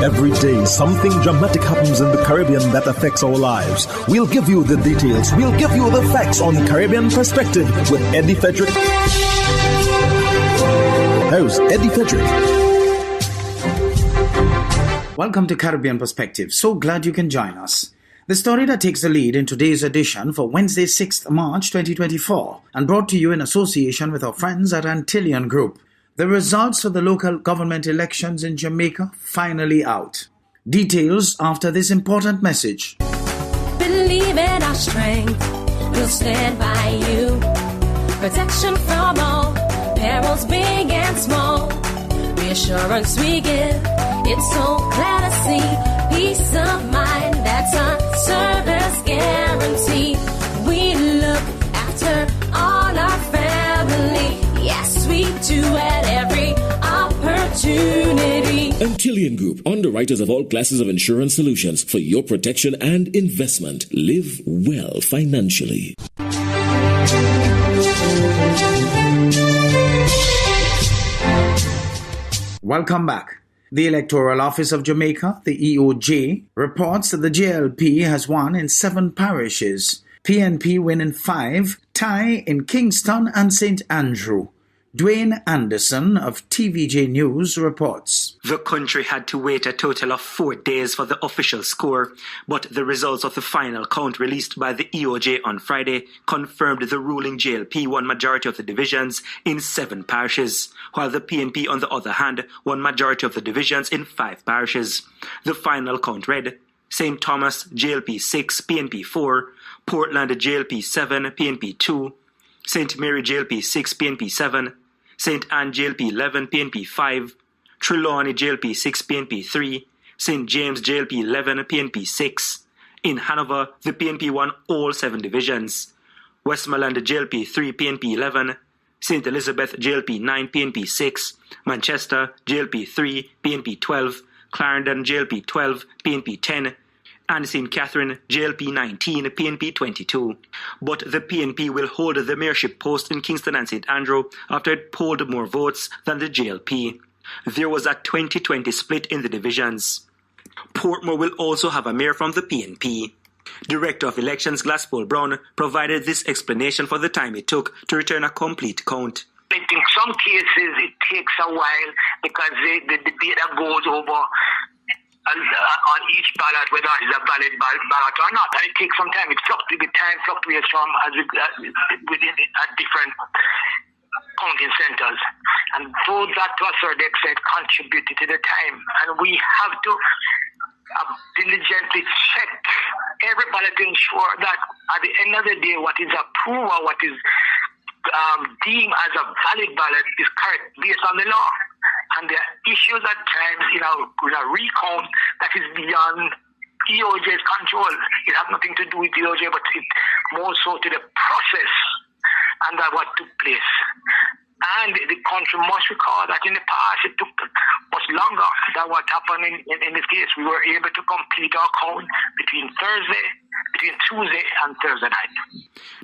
Every day, something dramatic happens in the Caribbean that affects our lives. We'll give you the details. We'll give you the facts on Caribbean Perspective with Eddie Frederick. How's Eddie Frederick? Welcome to Caribbean Perspective. So glad you can join us. The story that takes the lead in today's edition for Wednesday, 6th March 2024, and brought to you in association with our friends at Antillian Group. The results of the local government elections in Jamaica finally out. Details after this important message. Believe in our strength, we'll stand by you. Protection from all, perils big and small. Reassurance we give, it's so glad to see. Peace of mind, that's our service guarantee. We look after all our family. Yes, we do at every opportunity. Antillian Group, underwriters of all classes of insurance solutions for your protection and investment. Live well financially. Welcome back. The Electoral Office of Jamaica, the EOJ, reports that the JLP has won in 7 parishes. PNP win in 5, tie in Kingston and St. Andrew. Dwayne Anderson of TVJ News reports. The country had to wait a total of 4 days for the official score, but the results of the final count released by the EOJ on Friday confirmed the ruling JLP won majority of the divisions in 7 parishes, while the PNP, on the other hand, won majority of the divisions in 5 parishes. The final count read: St. Thomas, JLP 6, PNP 4, Portland, JLP 7, PNP 2, St. Mary, JLP 6, PNP 7, St. Anne, JLP 11, PNP 5, Trelawney, JLP 6, PNP 3, St. James, JLP 11, PNP 6. In Hanover, the PNP won all 7 divisions. Westmoreland, JLP 3, PNP 11, St. Elizabeth, JLP 9, PNP 6, Manchester, JLP 3, PNP 12, Clarendon, JLP 12, PNP 10, and St. Catherine, JLP 19, PNP 22. But the PNP will hold the mayorship post in Kingston and St. Andrew after it polled more votes than the JLP. There was a 20-20 split in the divisions. Portmore will also have a mayor from the PNP. Director of Elections Glasspool Brown provided this explanation for the time it took to return a complete count. In some cases, it takes a while because the data goes over on each ballot, whether it's a valid ballot or not, and it takes some time. The time fluctuates from within different counting centers, and those that to a certain extent contributed to the time, and we have to diligently check every ballot to ensure that at the end of the day, what is approved or what is deemed as a valid ballot is correct based on the law. And there are issues at times in a recount that is beyond EOJ's control. It has nothing to do with EOJ, but it more so to the process and that what took place. And the country must recall that in the past it took much longer than what happened in this case. We were able to complete our count between Tuesday and Thursday night.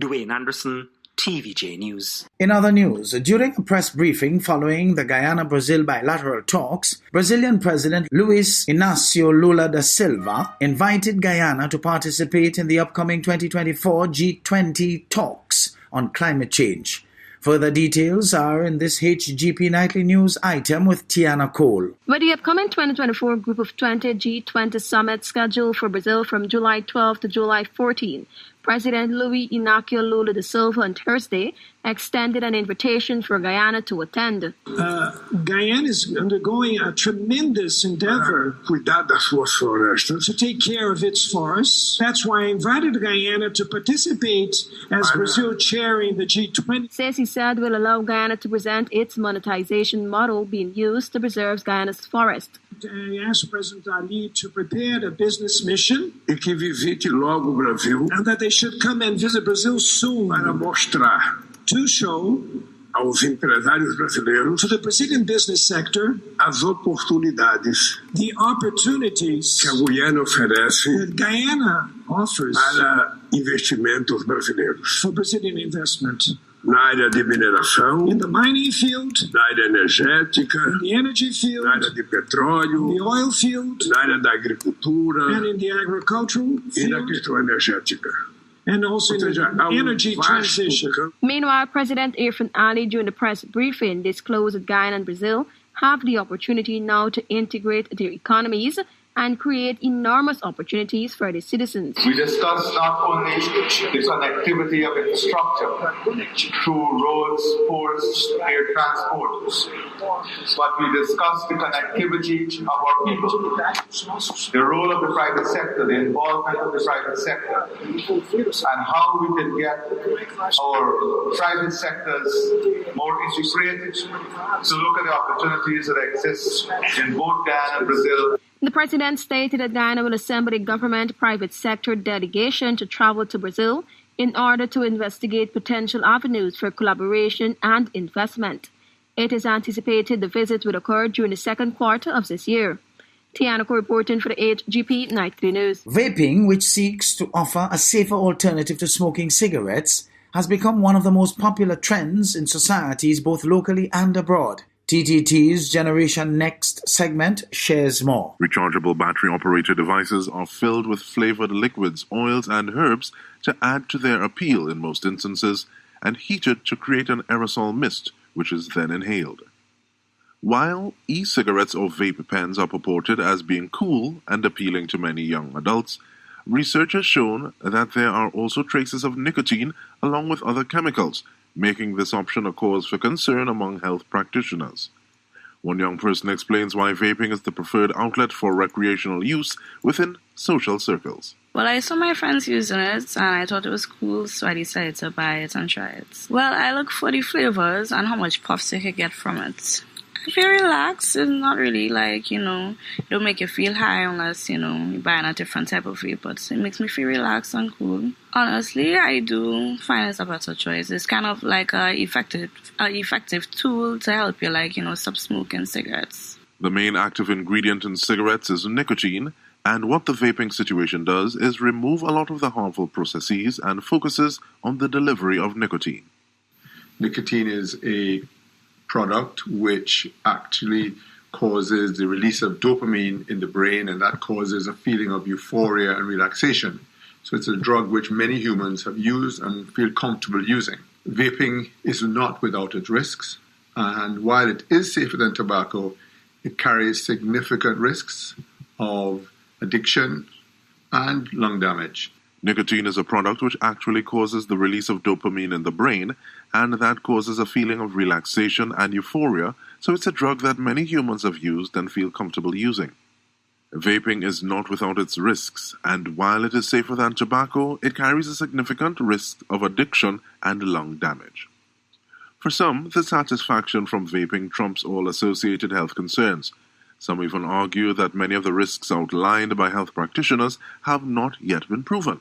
Dwayne Anderson, TVJ News. In other news, during a press briefing following the Guyana-Brazil bilateral talks, Brazilian President Luiz Inácio Lula da Silva invited Guyana to participate in the upcoming 2024 G20 talks on climate change. Further details are in this HGP Nightly News item with Tiana Cole. With the upcoming 2024 Group of 20 G20 Summit scheduled for Brazil from July 12 to July 14, President Luiz Inácio Lula da Silva on Thursday extended an invitation for Guyana to attend. Guyana is undergoing a tremendous endeavor to take care of its forests. That's why I invited Guyana to participate as Brazil chairing the G20. Says he said will allow Guyana to present its monetization model being used to preserve Guyana's forest. I asked President Ali to prepare a business mission and that they should come and visit Brazil soon to show aos empresários brasileiros to the Brazilian business sector as oportunidades the opportunities que a Guiana oferece that Guyana offers para investimentos brasileiros. For Brazilian investment. na área de mineração, in the mining field, na área energética, in the energy field, na área de petróleo, in the oil field, na área da agricultura and in the agricultural e na field, questão energética. and also in the energy transition. Meanwhile, President Irfan Ali, during the press briefing, disclosed that Guyana and Brazil have the opportunity now to integrate their economies and create enormous opportunities for their citizens. We discussed not only the connectivity of infrastructure through roads, ports, air transport, but we discussed the connectivity of our people, the role of the private sector, the involvement of the private sector, and how we can get our private sectors more integrated to look at the opportunities that exist in both Guyana and Brazil. The president stated that Guyana will assemble a government-private sector delegation to travel to Brazil in order to investigate potential avenues for collaboration and investment. It is anticipated the visit will occur during the second quarter of this year. Tiana reporting for the HGP Night 3 News. Vaping, which seeks to offer a safer alternative to smoking cigarettes, has become one of the most popular trends in societies both locally and abroad. TTT's Generation Next segment shares more. Rechargeable battery-operated devices are filled with flavored liquids, oils, and herbs to add to their appeal in most instances, and heated to create an aerosol mist, which is then inhaled. While e-cigarettes or vape pens are purported as being cool and appealing to many young adults, research has shown that there are also traces of nicotine along with other chemicals, making this option a cause for concern among health practitioners. One young person explains why vaping is the preferred outlet for recreational use within social circles. Well, I saw my friends using it, and I thought it was cool, so I decided to buy it and try it. Well, I look for the flavors and how much puffs you can get from it. I feel relaxed. It's not really like, it don't make you feel high unless, you're buying a different type of vape, but it makes me feel relaxed and cool. Honestly, I do find it a better choice. It's kind of like an effective tool to help you, stop smoking cigarettes. The main active ingredient in cigarettes is nicotine, and what the vaping situation does is remove a lot of the harmful processes and focuses on the delivery of nicotine. Nicotine is a product which actually causes the release of dopamine in the brain, and that causes a feeling of euphoria and relaxation. So it's a drug which many humans have used and feel comfortable using. Vaping is not without its risks, and while it is safer than tobacco, it carries significant risks of addiction and lung damage. Nicotine is a product which actually causes the release of dopamine in the brain, and that causes a feeling of relaxation and euphoria, so it's a drug that many humans have used and feel comfortable using. Vaping is not without its risks, and while it is safer than tobacco, it carries a significant risk of addiction and lung damage. For some, the satisfaction from vaping trumps all associated health concerns. Some even argue that many of the risks outlined by health practitioners have not yet been proven.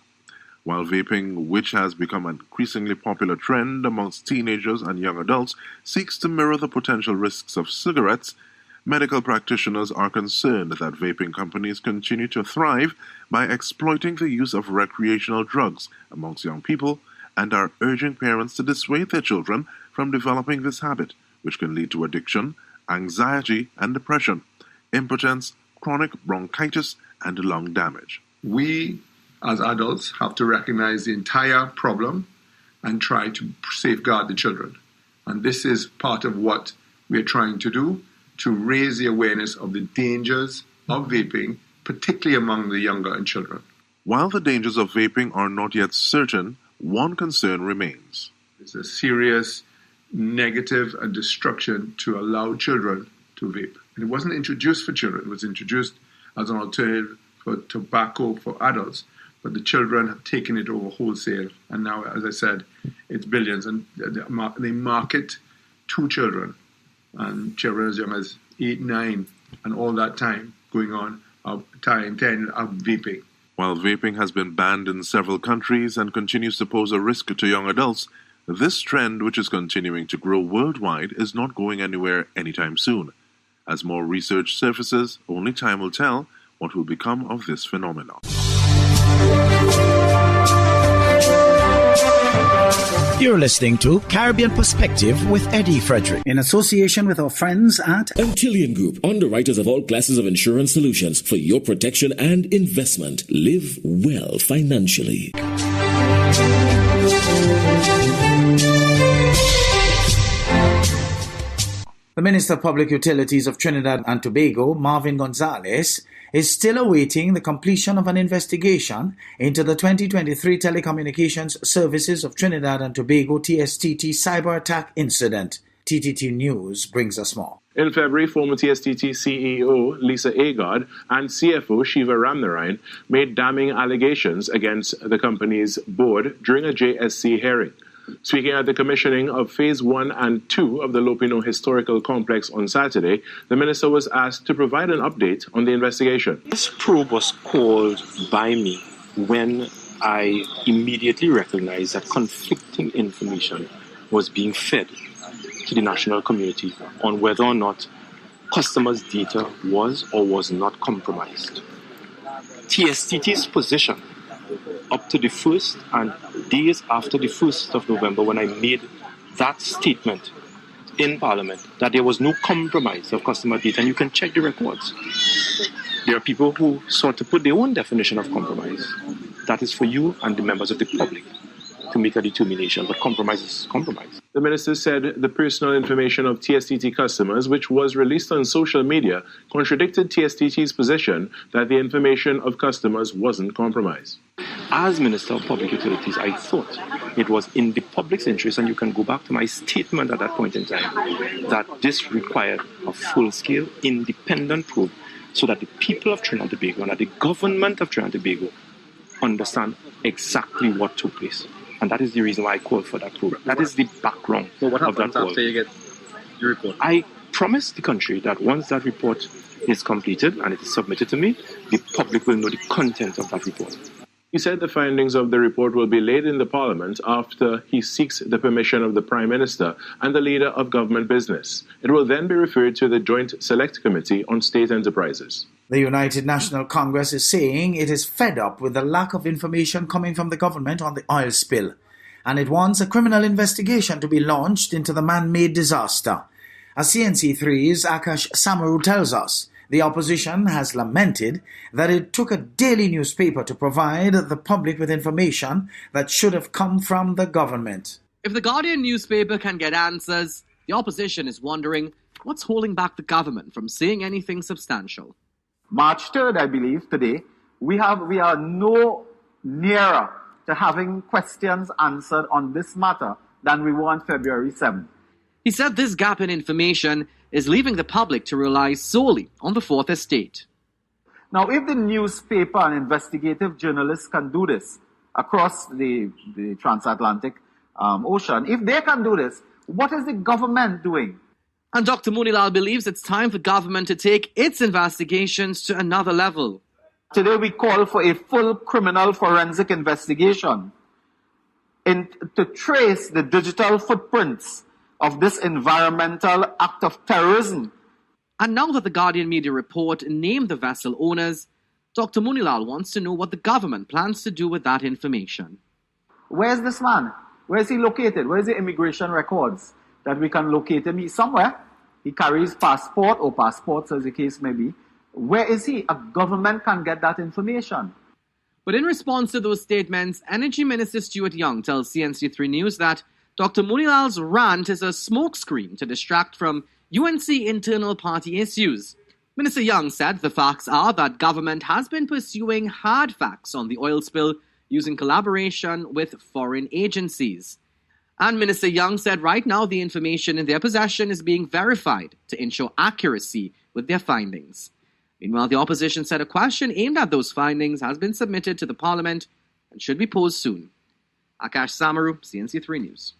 While vaping, which has become an increasingly popular trend amongst teenagers and young adults, seeks to mirror the potential risks of cigarettes, medical practitioners are concerned that vaping companies continue to thrive by exploiting the use of recreational drugs amongst young people and are urging parents to dissuade their children from developing this habit, which can lead to addiction, anxiety and depression, impotence, chronic bronchitis, and lung damage. We, as adults, have to recognize the entire problem and try to safeguard the children. And this is part of what we're trying to do, to raise the awareness of the dangers of vaping, particularly among the younger and children. While the dangers of vaping are not yet certain, one concern remains. It's a serious negative and destruction to allow children to vape. And it wasn't introduced for children, it was introduced as an alternative for tobacco for adults. But the children have taken it over wholesale, and now, as I said, it's billions. And they market to children, and children as young as 8, 9, and all that time going on, 10 of vaping. While vaping has been banned in several countries and continues to pose a risk to young adults, this trend, which is continuing to grow worldwide, is not going anywhere anytime soon. As more research surfaces, only time will tell what will become of this phenomenon. You're listening to Caribbean Perspective with Eddie Frederick, in association with our friends at Antillean Group, underwriters of all classes of insurance solutions for your protection and investment. Live well financially. The Minister of Public Utilities of Trinidad and Tobago, Marvin Gonzalez, is still awaiting the completion of an investigation into the 2023 Telecommunications Services of Trinidad and Tobago TSTT cyber attack incident. TTT News brings us more. In February, former TSTT CEO Lisa Agard and CFO Shiva Ramnarayan made damning allegations against the company's board during a JSC hearing. Speaking at the commissioning of Phase 1 and 2 of the Lopino Historical Complex on Saturday, the minister was asked to provide an update on the investigation. This probe was called by me when I immediately recognized that conflicting information was being fed to the national community on whether or not customers' data was or was not compromised. TSTT's position up to the 1st and days after the 1st of November, when I made that statement in Parliament that there was no compromise of customer data, and you can check the records. There are people who sought to put their own definition of compromise. That is for you and the members of the public to make a determination, but compromise is compromise. The minister said the personal information of TSTT customers, which was released on social media, contradicted TSTT's position that the information of customers wasn't compromised. As Minister of Public Utilities, I thought it was in the public's interest, and you can go back to my statement at that point in time, that this required a full-scale, independent probe so that the people of Trinidad and Tobago and that the government of Trinidad and Tobago understand exactly what took place. And that is the reason why I called for that probe. That is the background of that call. After you get your report? I promised the country that once that report is completed and it is submitted to me, the public will know the content of that report. He said the findings of the report will be laid in the Parliament after he seeks the permission of the Prime Minister and the leader of government business. It will then be referred to the Joint Select Committee on State Enterprises. The United National Congress is saying it is fed up with the lack of information coming from the government on the oil spill, and it wants a criminal investigation to be launched into the man-made disaster. As CNC3's Akash Samaru tells us, the opposition has lamented that it took a daily newspaper to provide the public with information that should have come from the government. If the Guardian newspaper can get answers, the opposition is wondering what's holding back the government from saying anything substantial. March 3rd, I believe, today, we are no nearer to having questions answered on this matter than we were on February 7th. He said this gap in information is leaving the public to rely solely on the Fourth Estate. Now, if the newspaper and investigative journalists can do this across the transatlantic ocean, if they can do this, what is the government doing? And Dr. Munilal believes it's time for government to take its investigations to another level. Today we call for a full criminal forensic investigation to trace the digital footprints of this environmental act of terrorism. And now that the Guardian media report named the vessel owners, Dr. Munilal wants to know what the government plans to do with that information. Where's this man? Where is he located? Where is the immigration records that we can locate him? He's somewhere. He carries passport or passports, as the case may be. Where is he? A government can get that information. But in response to those statements, Energy Minister Stuart Young tells CNC3 News that Dr. Munilal's rant is a smokescreen to distract from UNC internal party issues. Minister Young said the facts are that government has been pursuing hard facts on the oil spill using collaboration with foreign agencies. And Minister Young said right now the information in their possession is being verified to ensure accuracy with their findings. Meanwhile, the opposition said a question aimed at those findings has been submitted to the Parliament and should be posed soon. Akash Samaru, CNC3 News.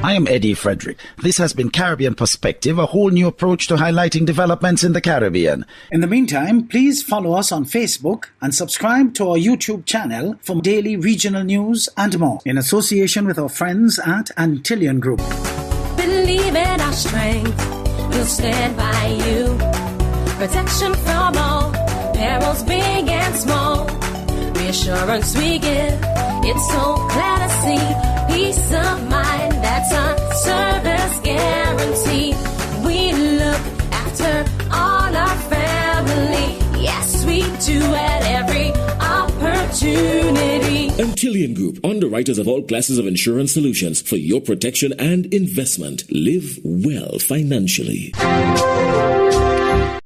I am Eddie Frederick. This has been Caribbean Perspective, a whole new approach to highlighting developments in the Caribbean. In the meantime, please follow us on Facebook and subscribe to our YouTube channel for daily regional news and more, in association with our friends at Antillean Group. Believe in our strength, we'll stand by you. Protection from all perils big and small. Reassurance we give, it's so glad to see. Peace of mind, that's our service guarantee. We look after all our family. Yes, we do at every opportunity. Antillean Group, underwriters of all classes of insurance solutions for your protection and investment. Live well financially.